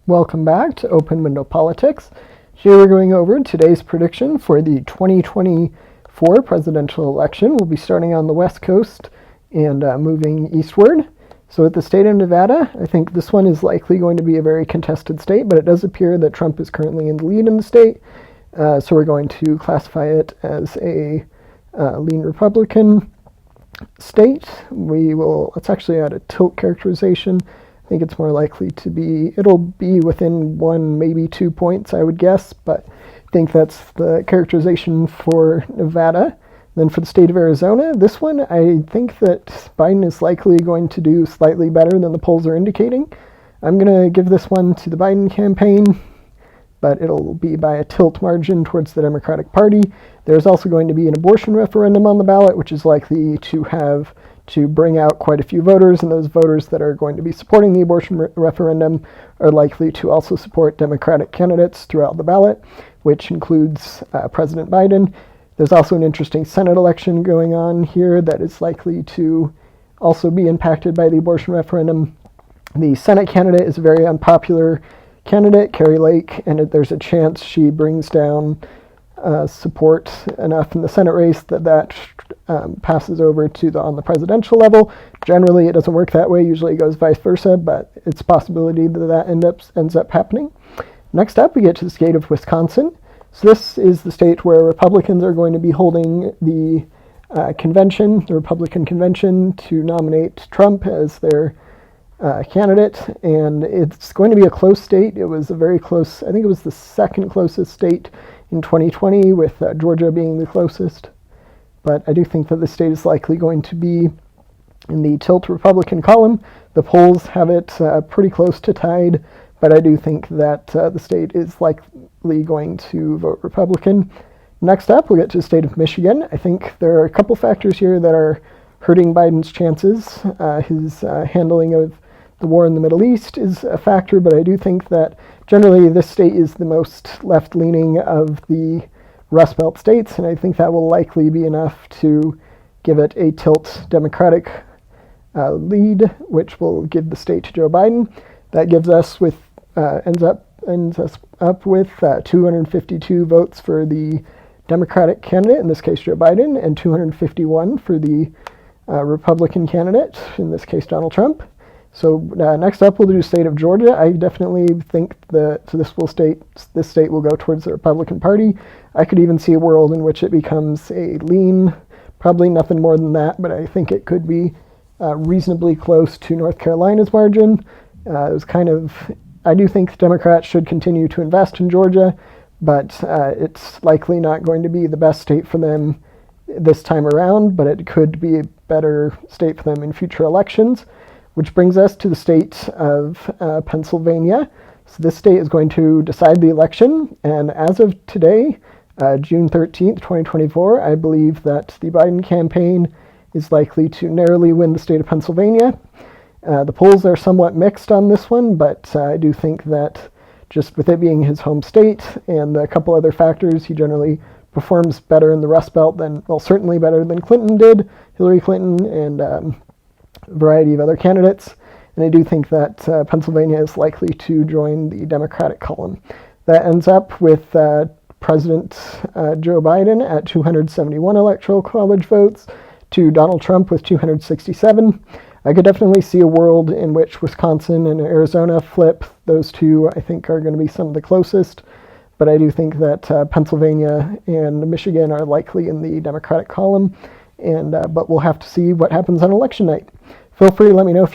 Welcome back to Open Window Politics. Here we're going over today's prediction for the 2024 presidential election. We'll be starting on the West Coast and moving eastward. So at the state of Nevada, I think this one is likely going to be a very contested state, but it does appear that Trump is currently in the lead in the state. So we're going to classify it as a lean Republican state. Let's actually add a tilt characterization. I think it's more likely to be, it'll be within 1, maybe 2 points, I would guess, but I think that's the characterization for Nevada. Then for the state of Arizona, this one, I think that Biden is likely going to do slightly better than the polls are indicating. I'm going to give this one to the Biden campaign, but it'll be by a tilt margin towards the Democratic Party. There's also going to be an abortion referendum on the ballot, which is likely to bring out quite a few voters, and those voters that are going to be supporting the abortion referendum are likely to also support Democratic candidates throughout the ballot, which includes President Biden. There's also an interesting Senate election going on here that is likely to also be impacted by the abortion referendum. The Senate candidate is a very unpopular candidate, Kari Lake, and there's a chance she brings down support enough in the Senate race that passes over to on the presidential level. Generally, it doesn't work that way. Usually it goes vice versa, but it's a possibility that ends up happening. Next up, we get to the state of Wisconsin. So this is the state where Republicans are going to be holding the Republican convention, to nominate Trump as their candidate, and it's going to be a close state. It was a very close, I think it was the second closest state in 2020, with Georgia being the closest. But I do think that the state is likely going to be in the tilt Republican column. The polls have it pretty close to tied, but I do think that the state is likely going to vote Republican. Next up, we'll get to the state of Michigan. I think there are a couple factors here that are hurting Biden's chances. His handling of the war in the Middle East is a factor, but I do think that generally this state is the most left-leaning of the Rust Belt states, and I think that will likely be enough to give it a tilt Democratic lead, which will give the state to Joe Biden. That gives us ends us up with 252 votes for the Democratic candidate, in this case Joe Biden, and 251 for the Republican candidate, in this case Donald Trump. So next up, we'll do the state of Georgia. I definitely think that this state will go towards the Republican Party. I could even see a world in which it becomes a lean, probably nothing more than that, but I think it could be reasonably close to North Carolina's margin. I do think Democrats should continue to invest in Georgia, but it's likely not going to be the best state for them this time around, but it could be a better state for them in future elections. Which brings us to the state of Pennsylvania. So this state is going to decide the election, and as of today, June 13th, 2024, I believe that the Biden campaign is likely to narrowly win the state of Pennsylvania. The polls are somewhat mixed on this one, but I do think that just with it being his home state and a couple other factors, he generally performs better in the Rust Belt certainly better than Clinton did, Hillary Clinton, and variety of other candidates, and I do think that Pennsylvania is likely to join the Democratic column. That ends up with President Joe Biden at 271 electoral college votes to Donald Trump with 267. I could definitely see a world in which Wisconsin and Arizona flip. Those two, I think, are going to be some of the closest, but I do think that Pennsylvania and Michigan are likely in the Democratic column, but we'll have to see what happens on election night. Feel free to let me know if you